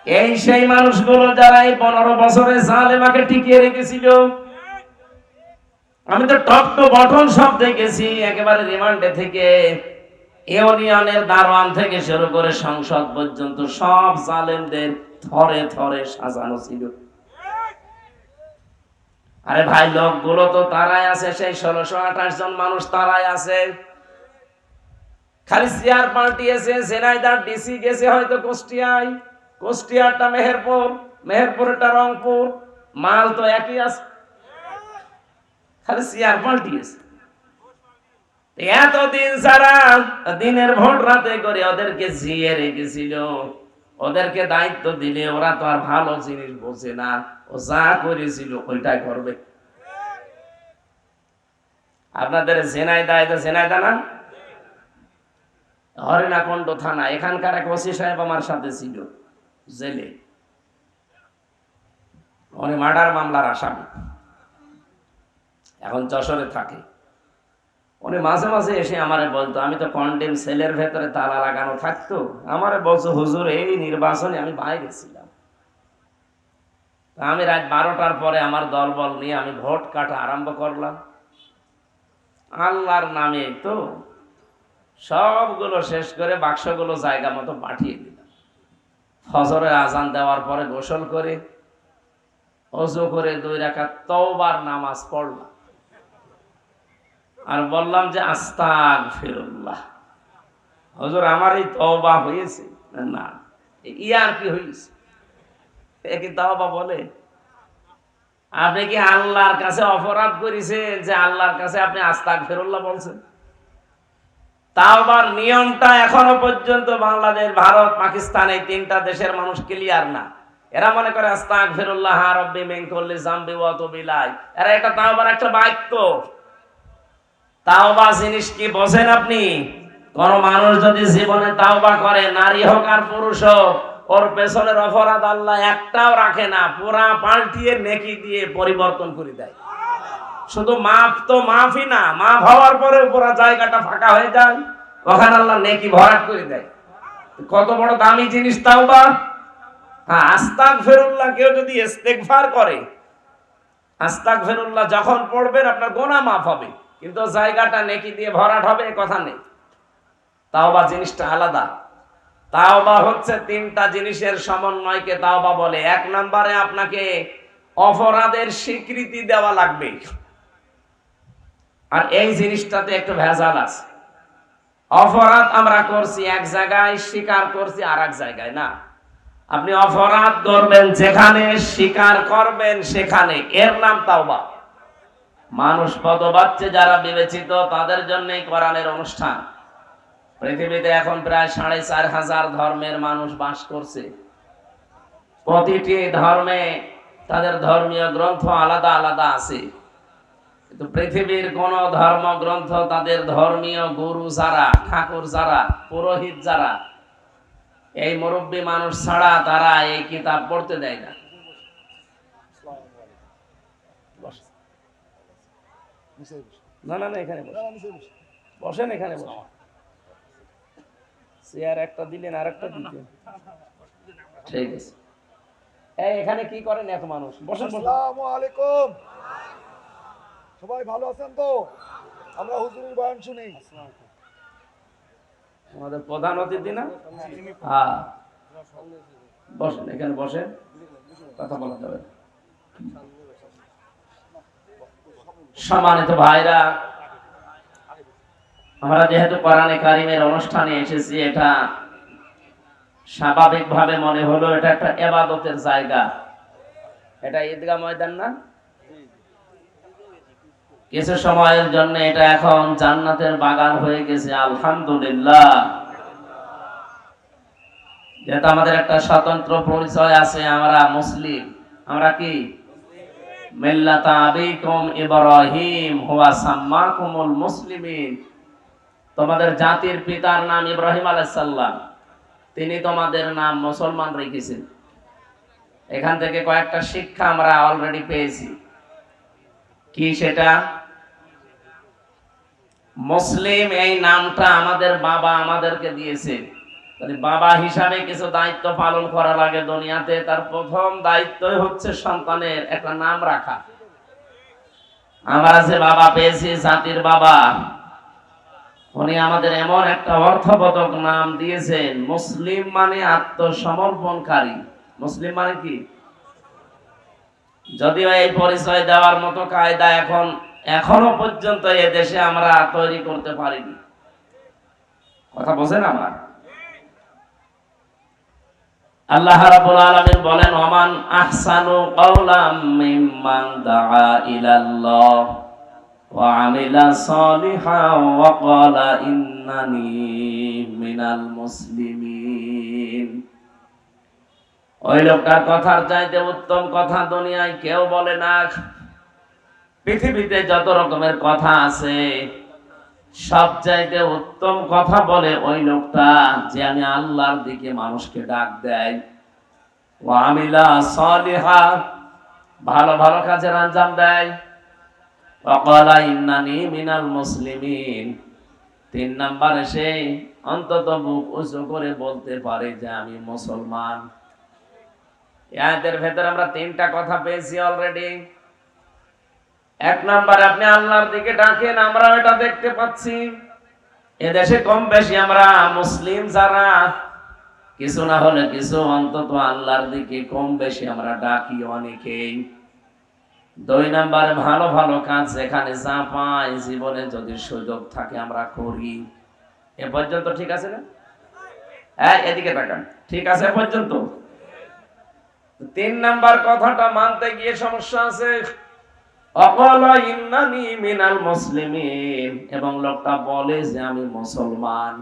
এই সেই মানুষগুলো যারা এই 15 বছরে জালেমাকে টিকিয়ে রেখেছিল। আমি তো টপ টু বটন সব দেখেছি, একেবারে রিমান্ডে থেকে ইউনিয়নের দারোয়ান থেকে শুরু করে সংসদ পর্যন্ত সব জালেমদের থরে থরে সাজানো ছিল। আরে ভাই, লোকগুলো তো তারাই আছে, সেই 1628 জন মানুষ তারাই আছে। খালি চেয়ার পাল্টিয়েছে। জেনাইদার ডিসি গেছে হয়তো কুষ্টিয়ায়, কুষ্টিয়ারটা মেহেরপুর, মেহেরপুরটা রংপুর, মাল তো একই আছে, খালি চেয়ার পাল্টিয়েছে। এতদিন যারা দিনের ভোট রাতে করে ওদেরকে জিয়ে রেখেছিল, ওদেরকে দায়িত্ব দিলে ওরা তো আর ভালো জিনিস বোঝে না, ও যা করেছিল ওইটাই করবে। আপনাদের ঝেনাইদা, এটা ঝেনাইদা না, হরিণাকুণ্ড থানা, এখানকার এক ওসি সাহেব আমার সাথে ছিল জেলে, উনি মার্ডার মামলার আসামি, এখন যশোরে থাকে। উনি মাঝে মাঝে এসে আমারে বলতো, আমি তো কন্ডেম সেলের ভেতরে তালা লাগানো থাকতো, আমারে বলছো হুজুর এই নির্বাচনে আমি বাইরে ছিলাম, আমি রাত 12টার পরে আমার দলবল নিয়ে আমি ভোট কাটা আরম্ভ করলাম। আল্লাহর নামে তো সবগুলো শেষ করে বাক্সগুলো জায়গা মতো পাঠিয়ে দিলাম। ফজরের আজান দেওয়ার পরে গোসল করে ওযু করে 2 রাকাত তওবার নামাজ পড়লাম আর বললাম যে আস্তাগফিরুল্লাহ। হুজুর আমার এই তওবা হয়েছে না, ইয়ার কি হয়েছে, এ কি তওবা বলে? আপনি কি আল্লাহর কাছে অপরাধ করেছেন যে আল্লাহর কাছে আপনি আস্তাগফিরুল্লাহ বলছেন? তাওবার নিয়মটা এখনো পর্যন্ত বাংলাদেশ, ভারত, পাকিস্তান এই 3টা দেশের মানুষ ক্লিয়ার না। এরা মনে করে আস্তাগফিরুল্লাহ রাব্বি মিন কুল্লি যামবি ওয়া তুবু ইলাইহি, এরা এটা তাওবার একটা বাক্য। তাওবা জিনিস কি বোঝেন আপনি? কোন মানুষ যদি জীবনে তাওবা করে, নারী হোক আর পুরুষ হোক, ওর পেছনের অপরাধ আল্লাহ একটাও রাখে না, পুরা পাল্টিয়ে নেকি দিয়ে পরিবর্তন করে দেয়। শুধু মাফ তো মাফই না, মাফ হওয়ার পরে পুরা জায়গাটা ফাঁকা হয়ে যায়, ওখানে আল্লাহ নেকি ভরাট করে দেয়। কত বড় দামি জিনিস তাওবা। হ্যাঁ, আস্তাগফিরুল্লাহ কেউ যদি ইস্তেগফার করে, আস্তাগফিরুল্লাহ যখন পড়বেন আপনার গুনাহ মাফ হবে, কিন্তু জায়গাটা নেকি দিয়ে ভরাট হবে এ কথা নেই। তাওবা জিনিসটা আলাদা। তাওবা হচ্ছে 3টা জিনিসের সমন্বয়কে তাওবা বলে। 1 নম্বরে আপনাকে অপরাধের স্বীকৃতি দেওয়া লাগবে, আর এই জিনিসটাতে একটু ভেজাল আছে। অপরাধ আমরা করছি এক জায়গায়, স্বীকার করছি আর এক জায়গায় না। আপনি অপরাধ করবেন যেখানে, স্বীকার করবেন সেখানে, এর নাম তাওবা। মানুষ পদবাচ্চে যারা বিবেচিত তাদের জন্যই কোরআনের অনুষ্ঠান। পৃথিবীতে এখন প্রায় 4500 ধর্মের মানুষ বাস করছে। প্রতিটি ধর্মে তাদের ধর্মীয় গ্রন্থ আলাদা আলাদা আছে, কিন্তু পৃথিবীর কোন ধর্মগ্রন্থ তাদের ধর্মীয় গুরু যারা, ঠাকুর যারা, পুরোহিত যারা, এই মুরব্বী মানুষ ছাড়া তারা এই কিতাব পড়তে দেয় না। না না না, এখানে বসেন, এখানে বসেন। চেয়ার একটা দিলেন আর একটা দিলেন, ঠিক আছে। এই এখানে কি করেন এত মানুষ? বসেন। আসসালামু আলাইকুম, সবাই ভালো আছেন তো? আমরা হুজুরের বয়ান শুনি। আমাদের প্রধান অতিথি না? হ্যাঁ, বসেন, এখানে বসেন, কথা বলা যাবে। সম্মানিত ভাইরা, আমরা যেহেতু কোরআনে কারিমের অনুষ্ঠানে এসেছি, এটা স্বাভাবিকভাবে মনে হলো এটা একটা ইবাদতের জায়গা। এটা ঈদগাহ ময়দান না? কিছু সময়ের জন্য এটা এখন জান্নাতের বাগান হয়ে গেছে, আলহামদুলিল্লাহ। যেটা আমাদের একটা স্বতন্ত্র পরিচয় আছে, আমরা মুসলিম। আমরা কি? মিল্লাতা আবিকুম ইব্রাহিম হুয়া সাম্মাকুমুল মুসলিমিন। তোমাদের জাতির পিতার নাম ইব্রাহিম আলাইহিস সালাম, তিনি তোমাদের নাম মুসলমান রেখেছেন। এখান থেকে কয়েকটা শিক্ষা আমরা অলরেডি পেয়েছি। কি সেটা? মুসলিম এই নামটা আমাদের বাবা আমাদেরকে দিয়েছে। তাহলে বাবা হিসাবে কিছু দায়িত্ব পালন করা লাগে দুনিয়াতে। তার প্রথম দায়িত্বই হচ্ছে সন্তানের একটা নাম রাখা। আমরা যে বাবা পেয়েছি, জাতির বাবা, উনি আমাদের এমন একটা অর্থবোধক নাম দিয়েছেন, মুসলিম মানে আত্মসমর্পণকারী। মুসলিম মানে কি? যদিও এই পরিচয় দেওয়ার মতো কায়দা এখনো পর্যন্ত এ দেশে আমরা তৈরি করতে পারিনি। কথা বোঝেন আমার? আল্লাহ রাব্বুল আলামিন বলেন, ওমান আহসানু কাওলাম মিম্মান দাআ ইলাল্লাহ ওয়া আমিলা সলিহান ওয়া ক্বালা ইন্নানি মিনাল মুসলিমিন। ওই লোকটার কথার চাইতে উত্তম কথা দুনিয়ায় কেউ বলে না। পৃথিবীতে যত রকমের কথা আছে, সব চাইতে উত্তম কথা বলে ওই লোকটা যে আমি আল্লাহর দিকে মানুষকে ডাক দেয়। ওয়া আমিলা সলিহা, ভালো ভালো কাজের আঞ্জাম দেয়। ওয়া ক্বালা ইন্নানি মিনাল মুসলিমিন, 3 নম্বরে সে অন্তত মুখ উঁচু করে বলতে পারে যে আমি মুসলমান। আয়াতের ভেতরে আমরা 3টা কথা পেয়েছি অলরেডি। 1 নম্বরে আপনি আল্লাহর দিকে ডাকেন, আমরা এটা দেখতে পাচ্ছি। এদেশে কম বেশি আমরা মুসলিম যারা, কিছু না হলে কিছু অন্তত আল্লাহর দিকে কম বেশি আমরা ডাকি অনেকেই। 2 নম্বরে ভালো ভালো কাজ যেখানে যা পাই জীবনে যদি সুযোগ থাকে আমরা করি। এ পর্যন্ত ঠিক আছে না? হ্যাঁ, এদিকে তাকান, ঠিক আছে এ পর্যন্ত? 3 নাম্বার কথাটা মানতে গিয়ে সমস্যা আছে। অক্বালা ইন্নানি মিনাল মুসলিমিন, এবং লোকটা বলে যে আমি মুসলমান।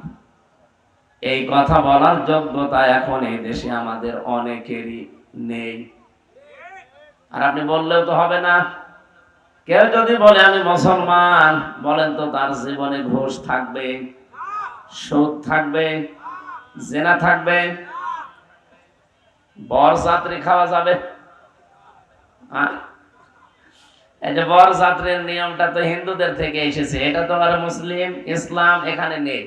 এই কথা বলার যোগ্যতা এখন এই দেশে আমাদের অনেকেরই নেই। আর আপনি বললেও তো হবে না। কেউ যদি বলে আমি মুসলমান, বলেন তো তার জীবনে ঘুষ থাকবে, সুদ থাকবে, জেনা থাকবে, বরযাত্রী খাওয়া যাবে? এই যে বরযাত্রীর নিয়মটা তো হিন্দুদের থেকে এসেছে, এটা তো আর মুসলিম ইসলাম এখানে নেই।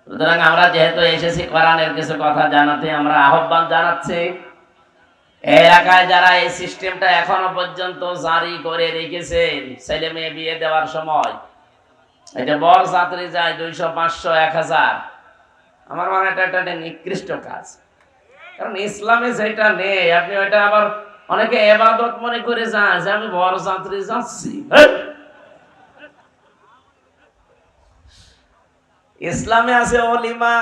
সুতরাং আমরা যেহেতু এসেছি কোরআনের কিছু কথা জানাতে, আমরা আহ্বান জানাচ্ছি এই এলাকায় যারা এই সিস্টেমটা এখনো পর্যন্ত জারি করে রেখেছেন, ছেলে মেয়ে বিয়ে দেওয়ার সময় এই যে বরযাত্রী যায় 200, 500, 1000, আমার মনে হয় এটা একটা নিকৃষ্ট কাজ। কারণ ইসলামে যেটা নেই, আপনি ওইটা আবার অনেকে ইবাদত মনে করে যায় যে আমি বরযাত্রী যাচ্ছি। ইসলামে আছে অলিমা।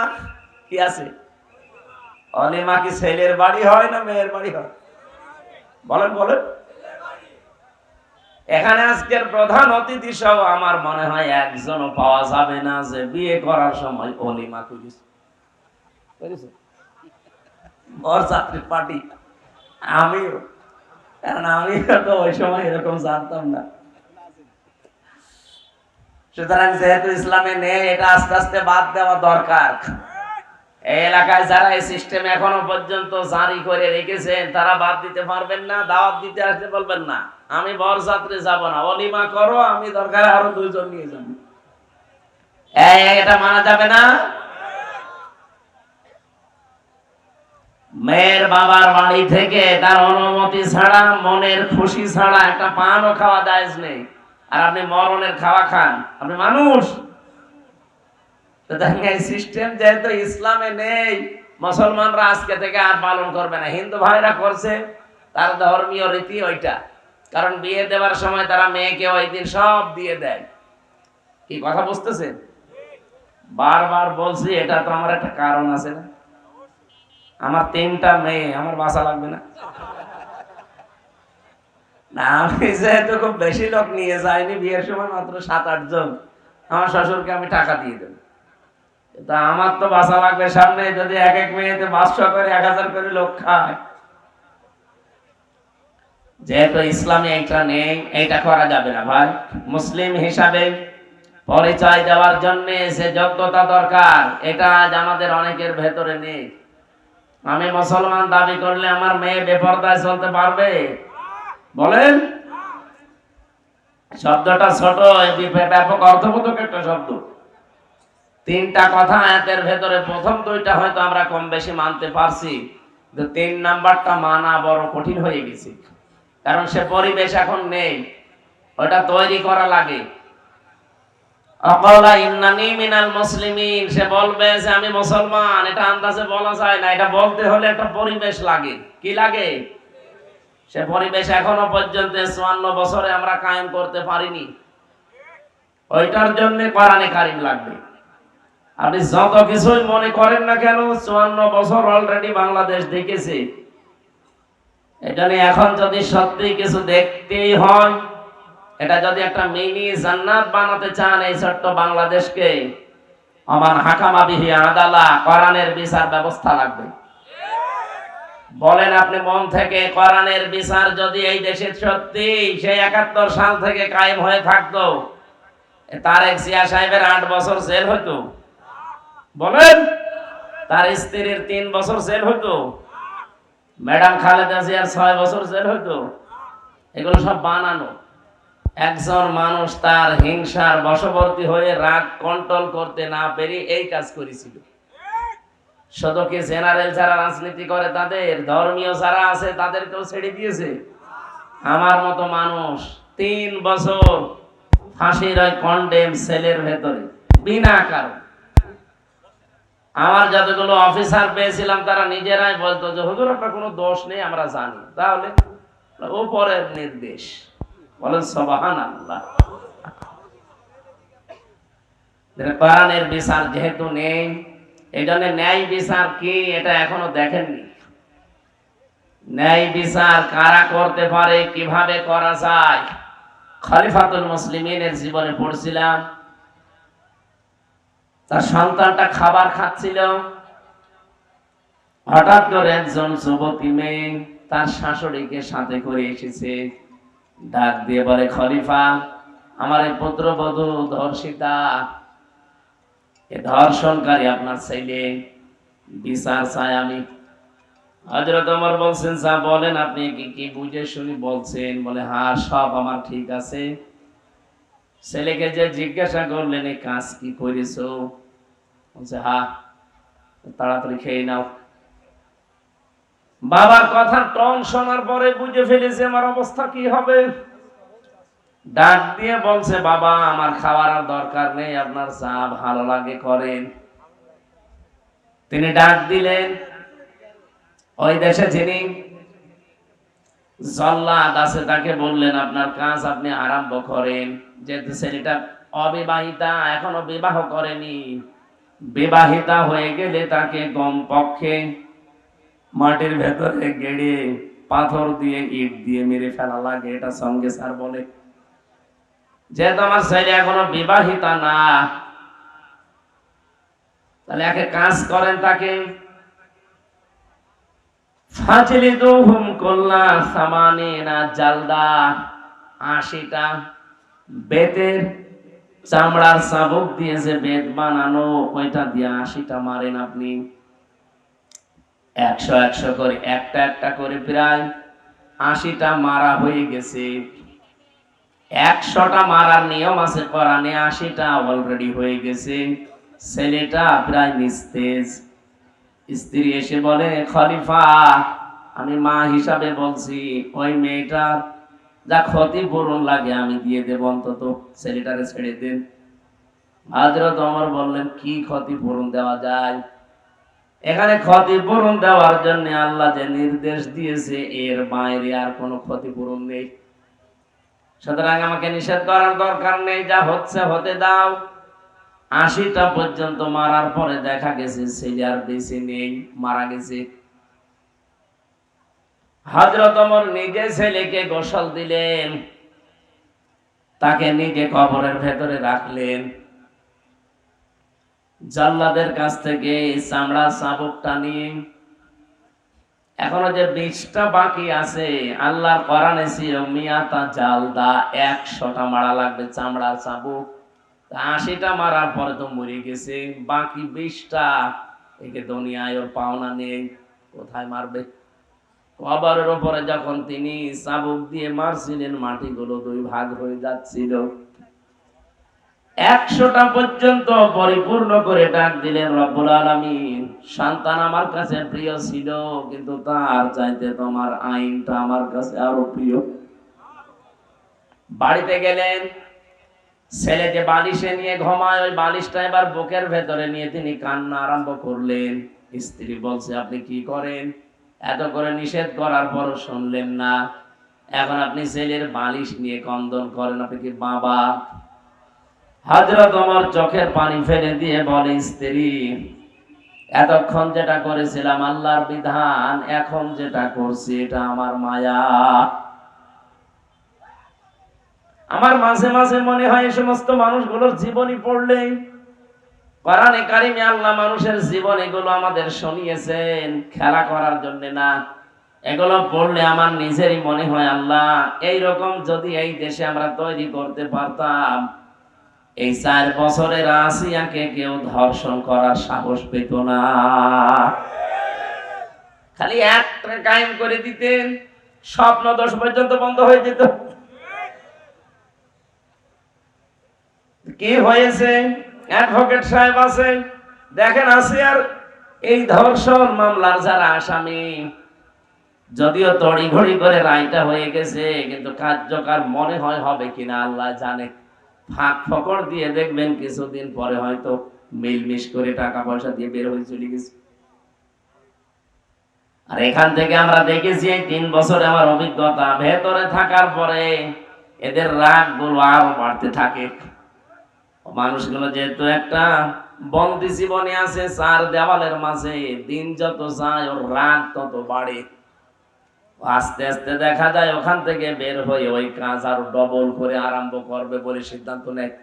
কি আছে? অলিমা কি ছেলের বাড়ি হয় না মেয়ের বাড়ি হয়? বলেন বলেন। এখানে আজকের প্রধান অতিথি সহ আমার মনে হয় একজনও পাওয়া যাবে না যে বিয়ে করার সময় অলিমা করেছে। বরযাত্রী পার্টি আমিও, কারণ আমি তো ওই সময় এরকম জানতাম না। সুতরাং যেহেতু ইসলামে নেই, এটা আস্তে আস্তে বাদ দেওয়া দরকার। এই এলাকায় যারা এই সিস্টেম এখনো পর্যন্ত জারি করে রেখেছেন, তারা বাদ দিতে পারবেন না। দাওয়াত দিতে আসতে বলবেন না আমি বরযাত্রী যাব না, অলিমা করো, আমি দরকার আরো 2 জন নিয়ে যাব। এটা মানা যাবে না। মেয়ের বাবার বাড়ি থেকে তার অনুমতি ছাড়া, মনের খুশি ছাড়া একটা পানও খাওয়া জায়েজ নেই। আর আপনি মরণের খাওয়া খান, আপনি মানুষ। এই সিস্টেম যেহেতু ইসলামে নেই, মুসলমানরা আজকে থেকে আর পালন করবে না। হিন্দু ভাইরা করছে, তার ধর্মীয় রীতি ওইটা। কারণ বিয়ে দেওয়ার সময় তারা মেয়েকে ওই দিন সব দিয়ে দেয়। কি কথা বুঝতেছেন? বারবার বলছি, এটা তো আমার একটা কারণ আছে না। আমার 3টা মেয়ে, আমার বাসা লাগবে না? না, আমি যেহেতু খুব বেশি লোক নিয়ে যাইনি, বিয়ের সময় মাত্র 7-8 জন, আমার শ্বশুরকে আমি টাকা দিয়ে দেব। কিন্তু আমার তো বাসা লাগবে সামনে, যদি এক এক মেয়েতে 500 করে 1000 করে লোক খায়। যেহেতু ইসলামে এটা নেই, এটা করা যাবে না ভাই। মুসলিম হিসাবে পরিচয় দেওয়ার জন্য যে যোগ্যতা দরকার, এটা আজ আমাদের অনেকের ভেতরে নেই। আমি মুসলমান দাবি করলে আমার মেয়ে বেপরদায় চলতে পারবে? বলেন। শব্দটা ছোট, ব্যাপক অর্থবোধক একটা শব্দ। তিনটা কথা আয়াতের ভেতরে প্রথম দুইটা হয়তো আমরা কম বেশি মানতে পারছি, কিন্তু 3 নাম্বারটা মানা বড় কঠিন হয়ে গেছে। কারণ সে পরিবেশ এখন নেই, ওটা তৈরি করা লাগে। আকালা ইন্নানি মিনাল মুসলিমিন, সে বলবে যে আমি মুসলমান, এটা আন্দাজে বলা যায় না, এটা বলতে হলে একটা পরিবেশ লাগে। কি লাগে? সে পরিবেশ এখনো পর্যন্ত 54 বছরে আমরা কায়েম করতে পারিনি। ওইটার জন্য কোরআনে কারীম লাগবে। আপনি যত কিছুই মনে করেন না কেন, 54 বছর অলরেডি বাংলাদেশ দেখেছে। এটা নিয়ে এখন যদি সত্যি কিছু দেখতেই হয়, এটা যদি একটা মিনি জান্নাত বানাতে চান এই ছোট্ট বাংলাদেশকে, আমার হাকামা বিহি আদালা, কোরআনের বিচার ব্যবস্থা লাগবে। বলেন আপনি মন থেকে, কোরআনের বিচার যদি এই দেশে সত্যি সেই 71 সাল থেকে কায়েম হয়ে থাকতো, তারেক জিয়া সাহেবের 8 বছর জেল হতো? বলেন। তার স্ত্রীর 3 বছর জেল হতো? ম্যাডাম খালেদা জিয়ার 6 বছর জেল হতো? এগুলো সব বানানো। একজন মানুষ তার হিংসার বশবর্তী হয়ে রাগ কন্ট্রোল করতে না পেরে এই কাজ করেছিল। শুধু কি জেনারেল যারা রাজনীতি করে তাদের, ধর্মীয় যারা আছে তাদেরকেও ছেড়ে দিয়েছে? আমার মতো মানুষ 3 বছর ফাঁসির ওই কন্ডেম সেলের ভেতরে বিনা কারণ। আমার যতগুলো অফিসার পেয়েছিলাম তারা নিজেরাই বলতো যে হুজুর আপনার কোনো দোষ নেই, আমরা জানি। তাহলে উপরের নির্দেশ। বলেন সুবহানাল্লাহ। কোরআনের বিচার যেহেতু নেই, এই জন্য ন্যায় বিচার কি এটা এখনো দেখেননি। ন্যায় বিচার কারা করতে পারে, কিভাবে করা যায়। খলিফাতুল মুসলিমিনের জীবনে পড়ছিলাম, তার সন্তানটা খাবার খাচ্ছিল, হঠাৎ করে একজন যুবতী মেয়ে তার শাশুড়িকে সাথে করে এসেছে, ডাক দিয়ে বলে, খলিফা, আমার এই পুত্রবধূ ধর্ষিতা, এ ধর্ষণকারী আপনার ছেলে, বিচার চাই আমি। হযরত ওমর বলছেন, যা বলেন আপনি, কি বুঝে শুনি বলছেন? বলে, হ্যাঁ সব আমার ঠিক আছে। ছেলেকে যে জিজ্ঞাসা করলেন এই কাজ কি করেছো, বলছে হ্যাঁ। তাড়াতাড়ি খেয়ে নাও। বাবার কথা টন শোনার পরে বুঝে ফেলেছে আমার অবস্থা কি হবে। ডাক দিয়ে বলছে, বাবা আমার খাওয়ার আর দরকার নেই, আপনার যা ভালো লাগে করেন। তিনি ডাক দিলেন, ওই দেশে যিনি জল্লাদ আছে তাকে বললেন, আপনার কাজ আপনি আরম্ভ করেন। যেহেতু ছেলেটা অবিবাহিতা, এখনো বিবাহ করেনি, বিবাহিতা হয়ে গেলে তাকে গম পক্ষে মাটির ভেতরে গেড়ে পাথর দিয়ে ইট দিয়ে মেরে ফেলা লাগে, এটা সঙ্গে স্যার বলে। যেহেতু আমার ছেলে এখনো বিবাহিতা না, তাহলে একে কাজ করেন, তাকে ফাজলিদুহুম কুল্লা সামানিনা জালদা, 80টা বেতের চামড়ার চাবুক দিয়ে যে বেত বানানো, ওইটা দিয়ে 80টা মারেন আপনি। 100 করে, একটা একটা করে প্রায় 80টা মারা হয়ে গেছে। 100টা মারার নিয়ম আছে কোরআনে, 80টা অলরেডি হয়ে গেছে। ছেলেটা প্রায় নিস্তেজ। স্ত্রী এসে বলে, খলিফা, আমি মা হিসাবে বলছি, ওই মেয়েটার যা ক্ষতিপূরণ লাগে আমি দিয়ে দেব, অন্তত ছেলেটারে ছেড়ে দেন। হযরত ওমর বললেন, কি ক্ষতিপূরণ দেওয়া যায়? এখানে ক্ষতিপূরণ দেওয়ার জন্য আল্লাহ যে নির্দেশ দিয়েছে এর বাইরে আর কোনো ক্ষতিপূরণ নেই। সুতরাং আমাকে নিষেধ করার দরকার নেই, যা হচ্ছে হতে দাও। 80টা পর্যন্ত মারার পরে দেখা গেছে ছেলে আর বেঁচে নেই, মারা গেছে। হযরত ওমর নিজে ছেলেকে গোসল দিলেন, তাকে নিজে কবরের ভেতরে রাখলেন। জাল্লাদের কাছ থেকে চামড়া চাবুকটা নিয়ে, এখনো যে 20টা বাকি আছে, আল্লাহর কোরআনে ছিল মিয়াতা জালদা, 100টা মারা লাগবে চামড়ার চাবুক। 80টা মারার পরে তো মরে গেছে, বাকি 20টা, একে দুনিয়ায় ওর পাওনা নেই, কোথায় মারবে? কবরের উপরে যখন তিনি চাবুক দিয়ে মারছিলেন, মাটিগুলো 2 ভাগ হয়ে যাচ্ছিল। 100টা পর্যন্ত পরিপূর্ণ করে ডাক দিলেন রব্বুল আলামিন। সন্তান আমার কাছে প্রিয় ছিল, কিন্তু তার চাইতে তোমার আইনটা আমার কাছে আরো প্রিয়। বাড়িতে গেলেন, ছেলে যে বালিশে নিয়ে ঘুমায় ওই বালিশটা এবার বুকের ভেতরে নিয়ে তিনি কান্না আরম্ভ করলেন। স্ত্রী বলছে, আপনি কি করেন? এত করে নিষেধ করার পরও শুনলেন না, এখন আপনি ছেলের বালিশ নিয়ে ক্রন্দন করেন, আপনি কি বাবা? হযরত ওমর চোখের পানি ফেলে দিয়ে বলে, স্ত্রী, এতক্ষণ যেটা করেছিলাম আল্লাহর বিধান, এখন যেটা করছি এটা আমার মায়া। আমার মাঝে মাঝে মনে হয় এই সমস্ত মানুষগুলোর জীবনী পড়লে, কোরআনে কারিমে আল্লাহ মানুষের জীবন এগুলো আমাদের শুনিয়েছেন খেলা করার জন্য না। এগুলো পড়লে আমার নিজেরই মনে হয়, আল্লাহ এইরকম যদি এই দেশে আমরা তৈরি করতে পারতাম, এই 4 বছরের আসিয়াকে কেউ ধর্ষণ করার সাহস পেত না। খালি একটা কায়েম করে দিতেন, স্বপ্ন দোষ পর্যন্ত বন্ধ হয়ে যেত। কি হয়েছে? অ্যাডভোকেট সাহেব আছে, দেখেন আসিয়ার এই ধর্ষণ মামলার যারা আসামি, যদিও তড়িঘড়ি করে রায়টা হয়ে গেছে, কিন্তু কার্যকর মনে হয় হবে কিনা আল্লাহ জানে। ফাঁক ফকর দিয়ে দেখবেন কিছুদিন পরে হয়তো মিলমিশ করে টাকা পয়সা দিয়ে বের হয়ে চলে গেছে। আর এখান থেকে আমরা দেখেছি এই 3 বছরে আমার অভিজ্ঞতা, ভেতরে থাকার পরে এদের রাগ গুলো আরো বাড়তে থাকে। মানুষগুলো যেহেতু একটা বন্দি জীবনে আছে 4 দেওয়ালের মাঝে, দিন যত যায় ওর রাগ তত বাড়ে। আস্তে আস্তে দেখা যায় ওখান থেকে বের হয়ে ওই কাজ আরো ডবল করে আরম্ভ করবে বলে সিদ্ধান্ত নেয়।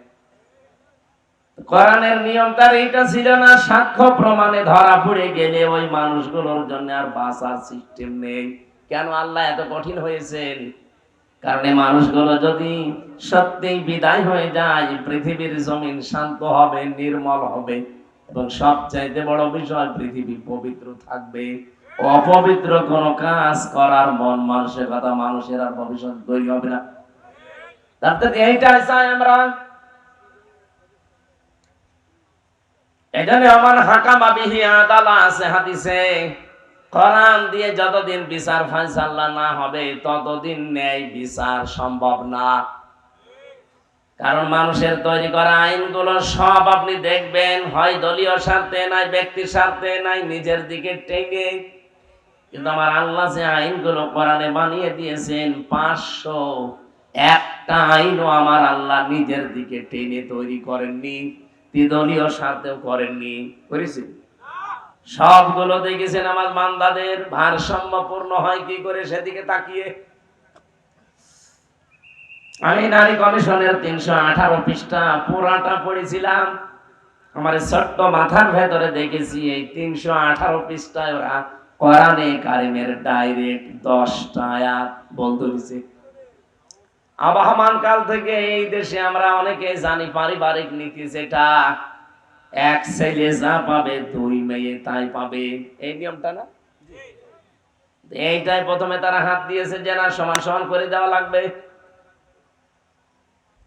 কোরআনের নিয়ম তার এটা ছিল না, সাক্ষ্য প্রমাণে ধরা পড়ে গেলে ওই মানুষগুলোর জন্য আর বাঁচার সিস্টেম নেই। কেন আল্লাহ এত কঠিন হয়েছেন? কারণ এই মানুষগুলো যদি সত্যিই বিদায় হয়ে যায়, পৃথিবীর জমিন শান্ত হবে, নির্মল হবে, এবং সবচাইতে বড় বিষয় পৃথিবী পবিত্র থাকবে। অপবিত্র কোন কাজ করার মন মানসিকতা মানুষের আর ভবিষ্যৎ তৈরি হবে না। তাতে এইটাই চাই আমরা। এখানে আমার হাকামা বিহি আদালা আছে হাদিসে, কোরআন দিয়ে যতদিন বিচার ফায়সালা না হবে ততদিন ন্যায় বিচার সম্ভব না। কারণ মানুষের তৈরি করা আইনগুলো সব আপনি দেখবেন হয় দলীয় স্বার্থে, নাই ব্যক্তির স্বার্থে, নাই নিজের দিকে টেনে। কিন্তু আমার আল্লাহ যে আইনগুলো কোরআনে বানিয়ে দিয়েছেন 500, একটা আইনও আমার আল্লাহ নিজের দিকে টেনে তৈরি করেননি, দলীয় স্বার্থেও করেননি। করেছেন? সবগুলো দেখেছেন আমার বান্দাদের ভারসাম্যপূর্ণ হয় কি করে সেদিকে তাকিয়ে। আমি নারী কমিশনের 318 পৃষ্ঠা পুরাটা পড়েছিলাম। আমার ছোট্ট মাথার ভেতরে দেখেছি এই 318 পৃষ্ঠায় ওরা কোরআনে কারিমের ডাইরেক্ট 10টা আয়াত বলতে দিয়েছে। আবহমান কাল থেকে এই দেশে আমরা অনেকে জানি পারিবারিক নীতি, যেটা এক ছেলে যা পাবে 2 মেয়ে তাই পাবে, এই নিয়মটা না? এইটাই প্রথমে তারা হাত দিয়েছে যে না সমান সমান করে দেওয়া লাগবে।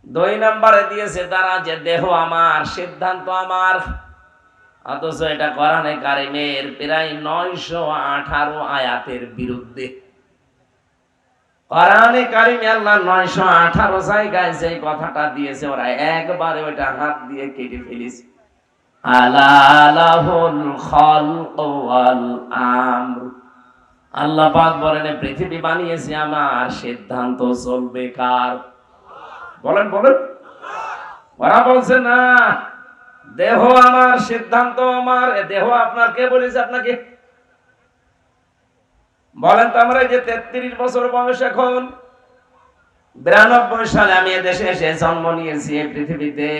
2 নম্বরে দিয়েছে তারা যে দেহ আমার, সিদ্ধান্ত আমার। অথচ এটা কোরআনে কারিমের প্রায় 918 আয়াতের বিরুদ্ধে। কোরআনে কারিমে আল্লাহ 918 জায়গায় যে কথাটা দিয়েছে, ওরা একবারে ওইটা হাত দিয়ে কেটে ফেলেছে। আলা লাহুল খালক ওয়াল আমর। আল্লাহ পাক বলেন পৃথিবী বানিয়েছি আমার, সিদ্ধান্ত চলবে কার? বলেন বলেন। ওরা বলছে না, দেহ আমার, সিদ্ধান্ত আমার। দেহ আপনার কে বলেছে আপনাকে? বলেন তো। আমরা যে 33 বছর বয়স, এখন 92 সালে আমি এদেশে এসে জন্ম নিয়েছি এই পৃথিবীতে।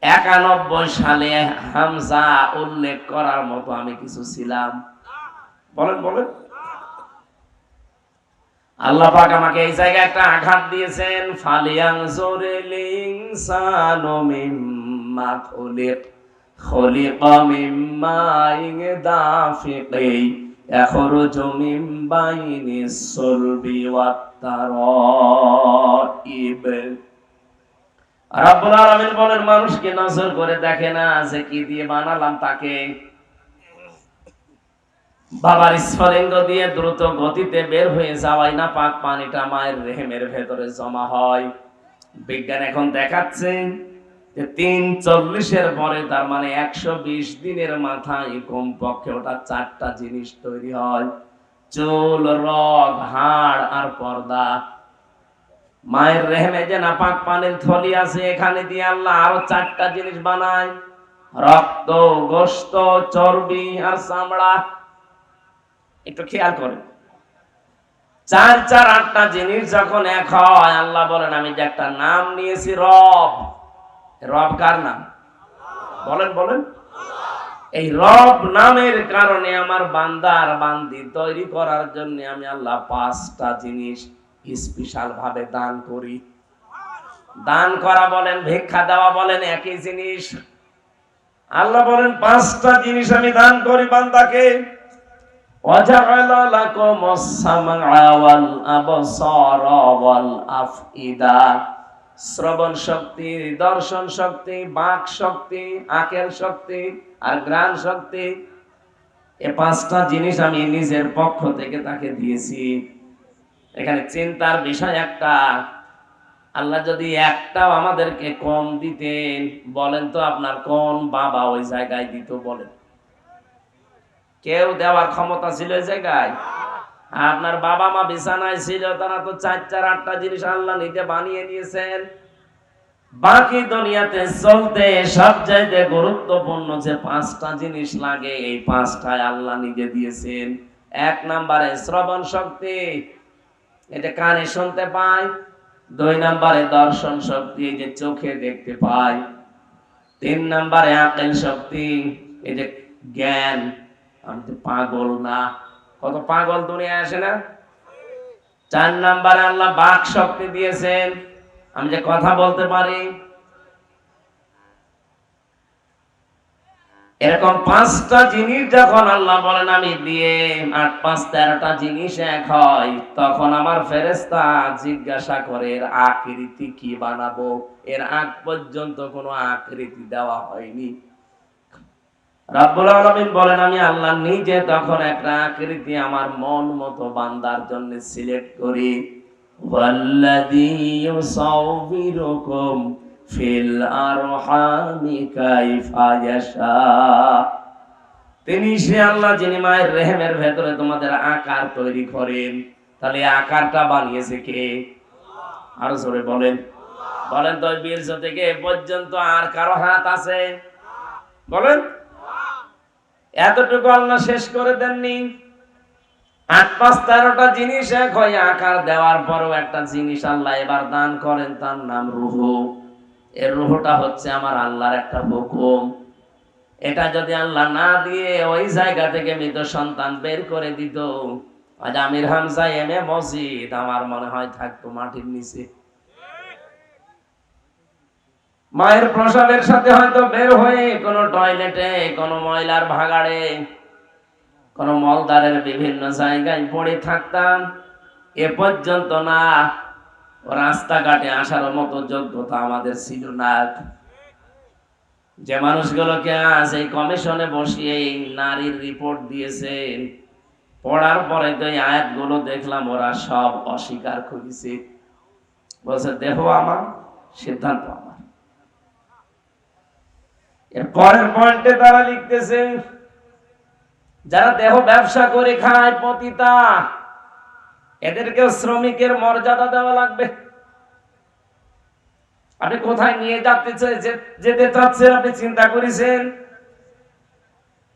91 সালে হামজা উল্লেখ করার মতো আমি কিছু ছিলাম? বলেন বলেন। আল্লাহ পাক আমাকে এই জায়গায় একটা আঘাত দিয়েছেন। ফালিয়ানজুরিল ইনসানু মিম্মা খুলিক, খুলিকা মিম্মা দাফিকি ইয়াখরুজু মিন বাইনিস সুলবি ওয়াত তারাইব। রাব্বুল আলামিন বলেন মানুষকে নজর করে দেখে না যে কি দিয়ে বানালাম তাকে। বাবার স্ফলিঙ্গ দিয়ে দ্রুত গতিতে বের হয়ে যাওয়াই না পাক পানিটা মায়ের রেহেমের ভেতরে জমা হয়। বিজ্ঞান এখন দেখাচ্ছে যে 340-এর পরে, তার মানে 120 দিনের মাথায় কমপক্ষে ওটা 4টা জিনিস তৈরি হয়: চুল, রগ, হাড় আর পর্দা। মায়ের রেহেমে যে নাপাক পানির থলি আছে, এখানে দিয়ে আল্লাহ আরো 4টা জিনিস বানায়: রক্ত, গোশত, চর্বি আর চামড়া। একটু খেয়াল করেন, 4 4 8টা জিনিস যখন এক হয়, আল্লাহ বলেন আমি যে একটা নাম নিয়েছি রব। রব কার নাম? বলেন বলেন। এই রব নামের কারণে আমার বান্দার বান্দি তৈরি করার জন্য আমি আল্লাহ 5টা জিনিস স্পেশাল ভাবে দান করি। দান করা বলেন, ভিক্ষা দেওয়া বলেন, একই জিনিস। আল্লাহ বলেন 5টা জিনিস আমি দান করি বান্দাকে। ওয়াজআলা লাকুমুস সামআ ওয়াল আবসারা ওয়াল আফইদা। শ্রবণ শক্তি, দর্শন শক্তি, বাক শক্তি, আকেল শক্তি আর ঘ্রাণ শক্তি। এই 5টা জিনিস আমি নিজের পক্ষ থেকে তাকে দিয়েছি। এখানে চিন্তার বিষয় একটা, আল্লাহ যদি একটাও আমাদেরকে কম দিতেন, বলেন তো আপনার কোন বাবা ওই জায়গায় দিত? বলেন, কেউ দেওয়ার ক্ষমতা ছিল ওই জায়গায়? আপনার বাবা মা বিছানায় ছিল, তারা তো 4 4 8টা জিনিস আল্লাহ নিজে বানিয়ে নিয়েছেন। বাকি দুনিয়াতে চলতে সবচাইতে গুরুত্বপূর্ণ যে 5টা জিনিস লাগে, এই 5টাই আল্লাহ নিজে দিয়েছেন। 1 নম্বরে শ্রবণ শক্তি, এটা কানে শুনতে পায়। 2 নম্বরে দর্শন শক্তি, এই যে চোখে দেখতে পায়। 3 নম্বরে আকেল শক্তি, এই যে জ্ঞান। আমি তো পাগল না, কত পাগল দুনিয়ায় আসে না। 4 নম্বরে আল্লাহ বাক শক্তি দিয়েছেন, আমি যে কথা বলতে পারি। এরকম 5টা জিনিস যখন আল্লাহ বলেন আমি দিয়ে 8 5 13টা জিনিস এক হয়, তখন আমার ফেরেশতা জিজ্ঞাসা করে এর আকৃতি কি বানাবো। এর আগ পর্যন্ত কোনো আকৃতি দেওয়া হয়নি। রাব্বুল আলামিন বলেন আমি আল্লাহ নিজে তখন একটা আকৃতি আমার মন মতো বান্দার জন্য সিলেক্ট করি। ওয়াল্লাযী ইউসাউবিরুকুম ফিল আরহামি কাইফা ইয়াশা। তিনি সে আল্লাহ যিনি মায়ের রেহেমের ভেতরে তোমাদের আকার তৈরি করেন। তাহলে আকারটা বানিয়েছে কে? আরো জোরে বলেন। বলেন তো, বীর্য থেকে এ পর্যন্ত আর কারো হাত আছে? বলেন। এতটুকু আল্লাহ শেষ করে দেননি। 8 5 13টা জিনিস এক হয়ে আকার দেওয়ার পরও একটা জিনিস আল্লাহ এবার দান করেন, তার নাম রূহ। এর রূহটা হচ্ছে আমার আল্লাহর একটা হুকুম। এটা যদি আল্লাহ না দিয়ে ওই জায়গা থেকে মৃত সন্তান বের করে দিত, আজ আমির হামজা এমএ মসজিদ আমার মনে হয় থাকতো মাটির নিচে। মায়ের প্রসাবের সাথে হয়তো বের হয়ে কোনো টয়লেটে, কোনো ময়লার ভাগাড়ে, কোন মলদারের বিভিন্ন জায়গায় পড়ে থাকতাম। এ পর্যন্ত না রাস্তাঘাটে আসার মতো যোগ্যতা আমাদের ছিল না। যে মানুষগুলোকে আজ এই কমিশনে বসিয়ে এই নারীর রিপোর্ট দিয়েছেন, পড়ার পরে তো এই আয়াতগুলো দেখলাম, ওরা সব অস্বীকার করেছে। বলছে দেহ আমার, সিদ্ধান্ত আমার। এর পরের পয়েন্টে তারা লিখতেছে যারা দেহ ব্যবসা করে খায়, পতিতা, এদেরকে শ্রমিকের মর্যাদা দেওয়া লাগবে। আপনি কোথায় নিয়ে যেতে চাচ্ছেন আপনি চিন্তা করেছেন?